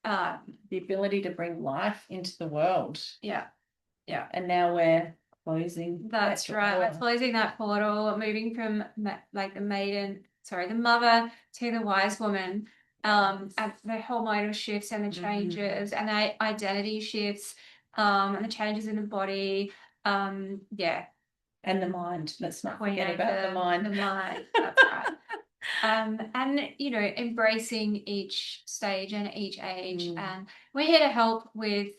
the ability to bring life into the world. Yeah. Yeah. And now we're closing. That's right. We're closing that portal, moving from like the mother to the wise woman. And the hormonal shifts and the changes and the identity shifts, and the changes in the body. Yeah. And the mind. Let's not forget about the mind. The mind. That's right. And embracing each stage and each age, and we're here to help with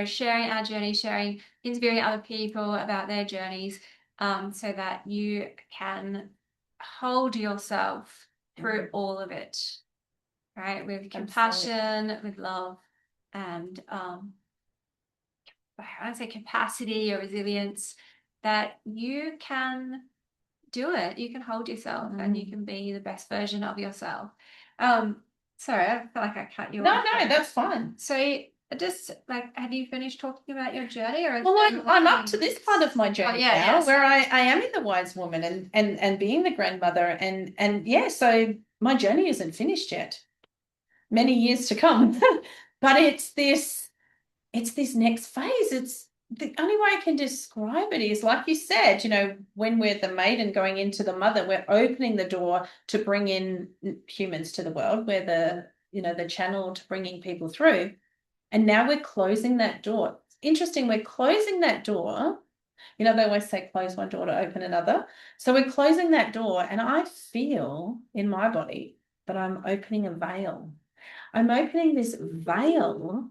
sharing our journey, sharing, interviewing other people about their journeys, so that you can hold yourself through all of it, right, with compassion, with love, and I want to say capacity or resilience, that you can do it. You can hold yourself and you can be the best version of yourself. Sorry, I feel like I cut you off. No, that's fine. So just have you finished talking about your journey, or well, I'm up to this part of my journey now, yes. where I am in the wise woman and being the grandmother, and yeah, so my journey isn't finished yet. Many years to come. But it's this next phase. It's the only way I can describe it is, like you said, when we're the maiden going into the mother, we're opening the door to bring in humans to the world. We're the channel to bringing people through. And now we're closing that door. It's interesting, we're closing that door. They always say close one door to open another. So we're closing that door, and I feel in my body that I'm opening a veil. I'm opening this veil.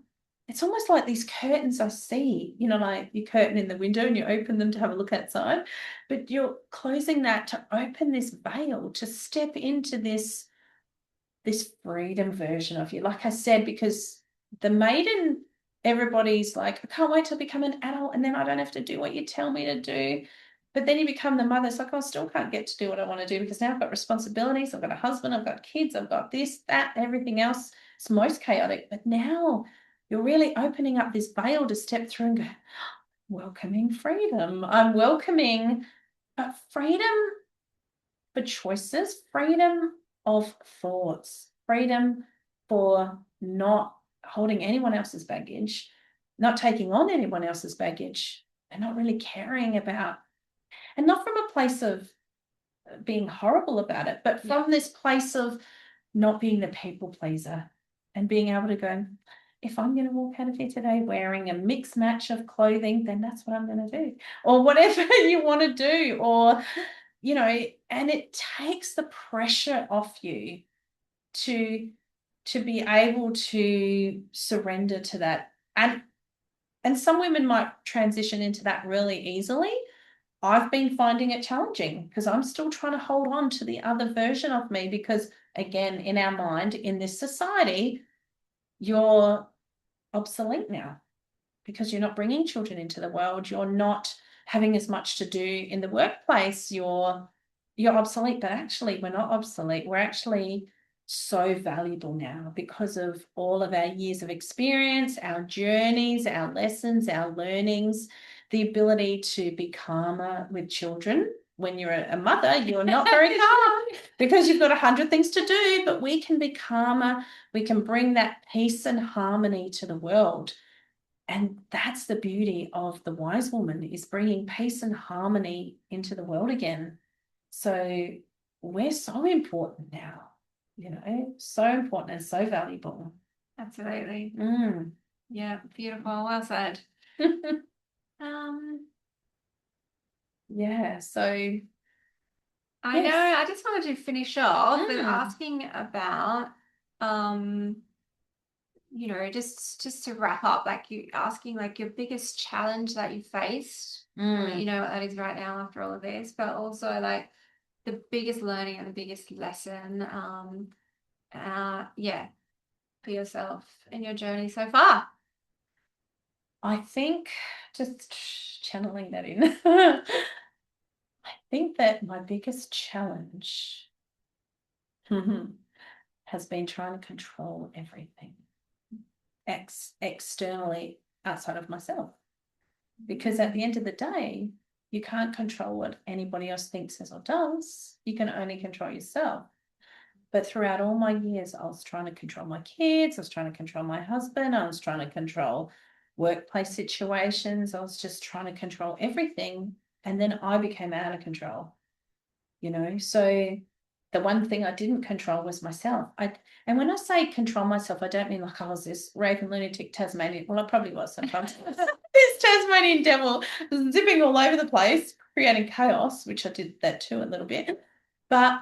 It's almost like these curtains I see, like you curtain in the window and you open them to have a look outside, but you're closing that to open this veil, to step into this freedom version of you. Like I said, because the maiden, everybody's like, I can't wait to become an adult and then I don't have to do what you tell me to do. But then you become the mother. It's like, I still can't get to do what I want to do because now I've got responsibilities. I've got a husband, I've got kids, I've got this, that, everything else. It's most chaotic. But now you're really opening up this veil to step through and go, welcoming freedom. I'm welcoming freedom for choices, freedom of thoughts, freedom for not holding anyone else's baggage, not taking on anyone else's baggage, and not really caring about, and not from a place of being horrible about it, but from this place of not being the people pleaser and being able to go, if I'm going to walk out of here today wearing a mixed match of clothing, then that's what I'm going to do, or whatever you want to do, or, and it takes the pressure off you to be able to surrender to that. And some women might transition into that really easily. I've been finding it challenging because I'm still trying to hold on to the other version of me because, again, in our mind, in this society, you're obsolete now because you're not bringing children into the world. You're not having as much to do in the workplace. You're obsolete, but actually we're not obsolete. We're actually so valuable now because of all of our years of experience, our journeys, our lessons, our learnings, the ability to be calmer with children, when you're a mother, you're not very calm because you've got 100 things to do, but we can be calmer. We can bring that peace and harmony to the world. And that's the beauty of the wise woman, is bringing peace and harmony into the world again. So we're so important now, so important and so valuable. Absolutely. Mm. Yeah, beautiful. Well said. Um, Yeah, so I know, yes. I just wanted to finish off with Mm. asking about, just to wrap up, like you asking like your biggest challenge that you faced. I'll let you Mm. know what that is right now after all of this, but also like the biggest learning and the biggest lesson, yeah, for yourself in your journey so far. I think, just channeling that in, I think that my biggest challenge has been trying to control everything externally outside of myself. Because at the end of the day, you can't control what anybody else thinks, says, or does. You can only control yourself. But throughout all my years, I was trying to control my kids. I was trying to control my husband. I was trying to control workplace situations. I was just trying to control everything. And then I became out of control, So the one thing I didn't control was myself. And when I say control myself, I don't mean like I was this raving lunatic Tasmanian. Well, I probably was sometimes. This Tasmanian devil zipping all over the place, creating chaos, which I did that too a little bit. But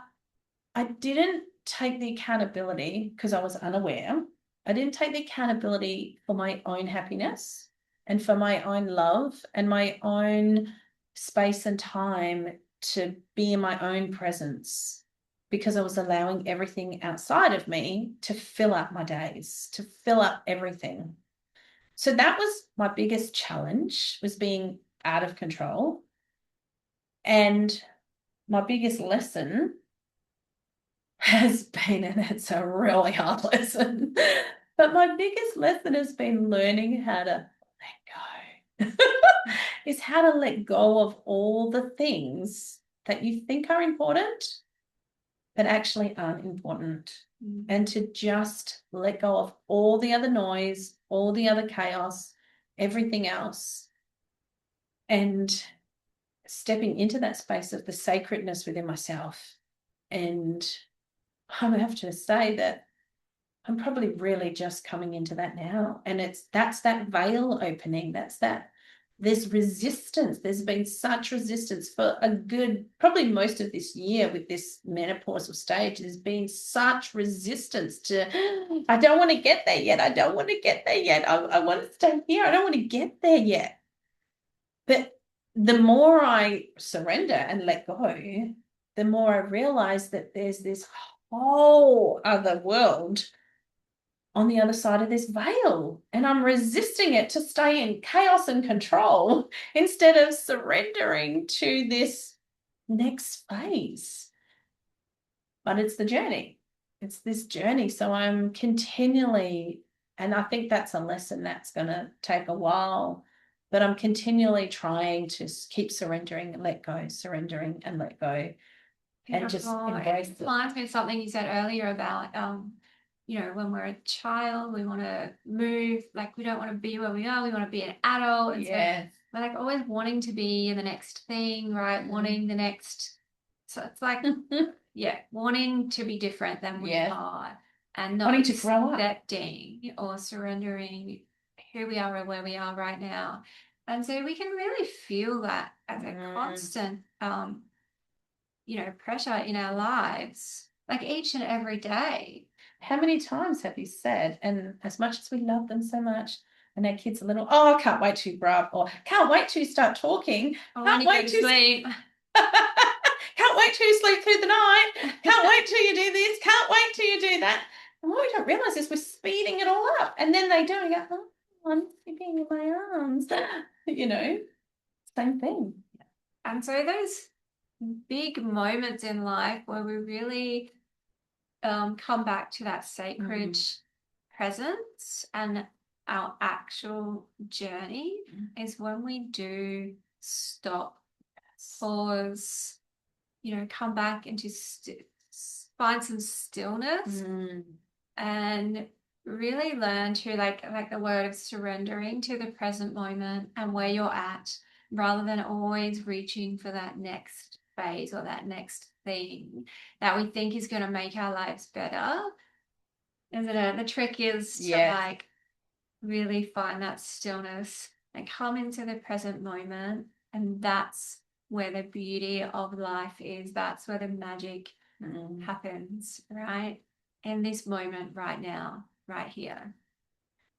I didn't take the accountability because I was unaware. I didn't take the accountability for my own happiness and for my own love and my own space and time to be in my own presence, because I was allowing everything outside of me to fill up my days, to fill up everything. So that was my biggest challenge, was being out of control. And my biggest lesson has been, and it's a really hard lesson, but my biggest lesson has been learning how to let go. Is how to let go of all the things that you think are important but actually aren't important. And to just let go of all the other noise, all the other chaos, everything else, and stepping into that space of the sacredness within myself. And I have to say that I'm probably really just coming into that now. And that's that veil opening. There's resistance. There's been such resistance for a good, probably most of this year with this menopausal stage. There's been such resistance to, I don't want to get there yet. I don't want to get there yet. I want to stay here. I don't want to get there yet. But the more I surrender and let go, the more I realize that there's this whole other world on the other side of this veil, and I'm resisting it to stay in chaos and control instead of surrendering to this next phase. But it's the journey. It's this journey. So I'm continually, and I think that's a lesson that's going to take a while, but I'm continually trying to keep surrendering and let go, surrendering and let go. And just embrace it. Reminds me of something you said earlier about, when we're a child, we want to move, like we don't want to be where we are, we want to be an adult. And yes. So we're like always wanting to be in the next thing, right? Wanting the next, so it's like, yeah, wanting to be different than we are, and not wanting to grow up, accepting or surrendering who we are or where we are right now. And so we can really feel that as a constant pressure in our lives, like each and every day. How many times have you said, and as much as we love them so much, and our kids are little, oh, I can't wait to grow up, or can't wait to start talking, can't wait to sleep. Can't wait till you sleep through the night, can't wait till you do this, can't wait till you do that. And what we don't realize is we're speeding it all up. And then they do, and go, oh, I'm sleeping in my arms. Same thing. And so those big moments in life where we really come back to that sacred presence and our actual journey is when we do stop, pause, come back into find some stillness Mm. and really learn to like the word of surrendering to the present moment and where you're at rather than always reaching for that next phase or that next thing that we think is going to make our lives better, isn't it? The trick is to Yes. like really find that stillness and come into the present moment, and that's where the beauty of life is. That's where the magic happens, right? In this moment, right now, right here.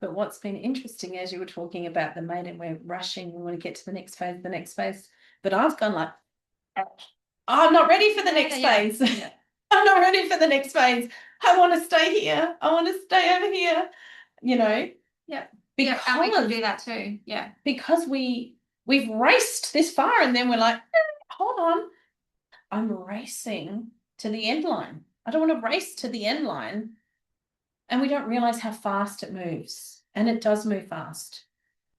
But what's been interesting, as you were talking about the maiden, we're rushing, we want to get to the next phase. But I've gone like, oh, I'm not ready for the next phase. Yeah. I'm not ready for the next phase. I want to stay here. I want to stay over here, you know. Yeah. Because, and we can do that too. Yeah. Because we've raced this far and then we're like, hold on, I'm racing to the end line. I don't want to race to the end line. And we don't realize how fast it moves. And it does move fast.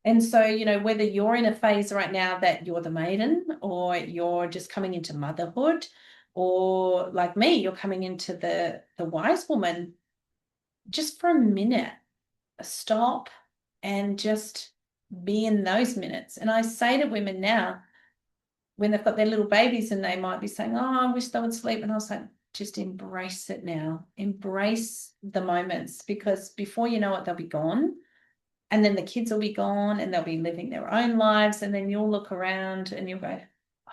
And so, whether you're in a phase right now that you're the maiden or you're just coming into motherhood, or like me, you're coming into the wise woman, just for a minute, stop and just be in those minutes. And I say to women now, when they've got their little babies and they might be saying, oh, I wish they would sleep. And I was like, just embrace it now. Embrace the moments, because before you know it, they'll be gone. And then the kids will be gone and they'll be living their own lives. And then you'll look around and you'll go, oh,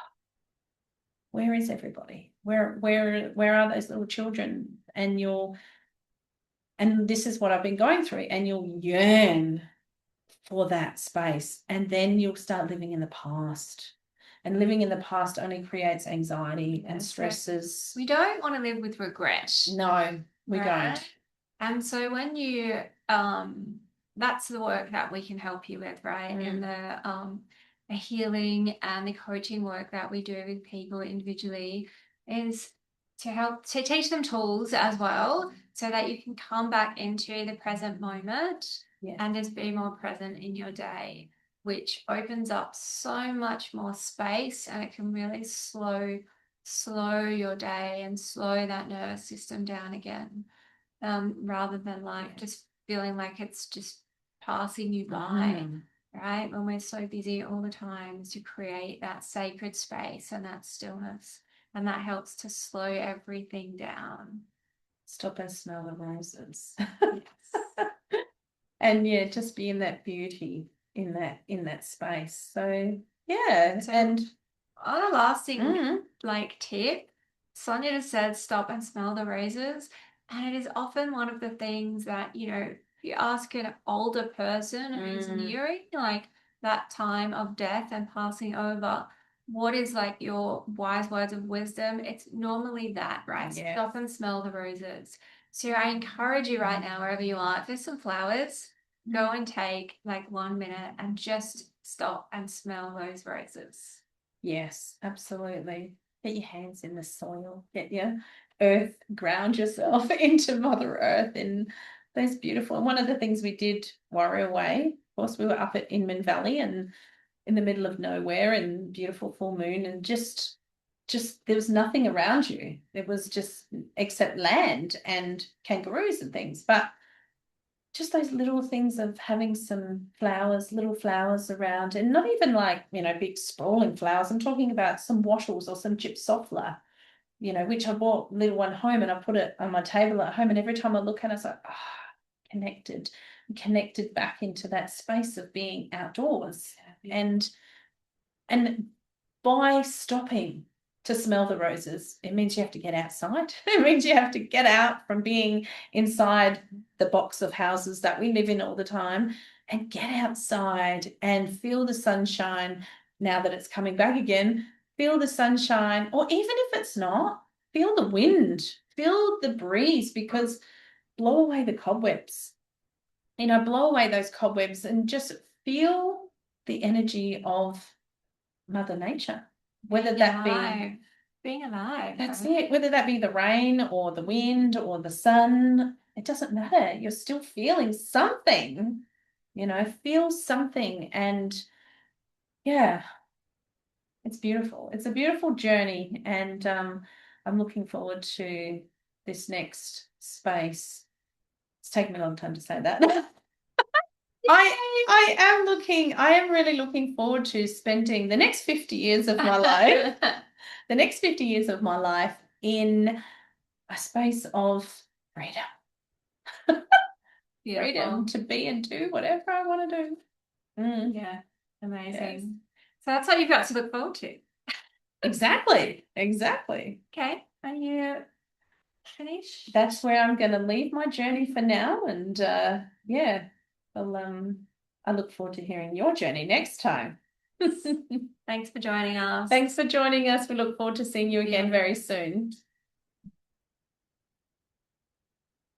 where is everybody? Where are those little children? And this is what I've been going through. And you'll yearn for that space. And then you'll start living in the past. And living in the past only creates anxiety and stresses. We don't want to live with regret. No, we don't. And so when you that's the work that we can help you with, right? In the healing and the coaching work that we do with people individually is to help to teach them tools as well so that you can come back into the present moment and just be more present in your day, which opens up so much more space, and it can really slow your day and slow that nervous system down again, rather than like just feeling like it's just passing you by, right? When we're so busy all the time, to create that sacred space and that stillness, and that helps to slow everything down. Stop and smell the roses. Yes. And just be in that beauty in that space. So and on a lasting like tip, Sonya just said stop and smell the roses. And it is often one of the things that, if you ask an older person who's nearing like that time of death and passing over, what is like your wise words of wisdom? It's normally that, right? Yes. Stop and smell the roses. So I encourage you right now, wherever you are, if there's some flowers, go and take like 1 minute and just stop and smell those roses. Yes, absolutely. Get your hands in the soil, get your earth, ground yourself into Mother Earth. And those beautiful. And one of the things we did Warrior Way, of course, we were up at Inman Valley and in the middle of nowhere and beautiful full moon, and just there was nothing around you. There was just except land and kangaroos and things. But just those little things of having some flowers, little flowers around, and not even like, big sprawling flowers. I'm talking about some wattles or some gypsophila, which I brought little one home and I put it on my table at home. And every time I look at it, I was like, connected back into that space of being outdoors. And by stopping to smell the roses, it means you have to get outside. It means you have to get out from being inside the box of houses that we live in all the time and get outside and feel the sunshine. Now that it's coming back again, feel the sunshine, or even if it's not, feel the wind, feel the breeze, because blow away the cobwebs. Blow away those cobwebs and just feel the energy of Mother Nature. Whether that be being alive. That's it. Whether that be the rain or the wind or the sun, it doesn't matter. You're still feeling something, feel something. And It's beautiful. It's a beautiful journey, and I'm looking forward to this next space. It's taken me a long time to say that. I am really looking forward to spending the next 50 years of my life, the next 50 years of my life in a space of freedom. Beautiful. Freedom to be and do whatever I want to do. Yeah, amazing. Yes. So that's what you've got to look forward to. Exactly. Exactly. Okay, are you finished? That's where I'm going to leave my journey for now. And yeah, well, I look forward to hearing your journey next time. Thanks for joining us. Thanks for joining us. We look forward to seeing you again very soon.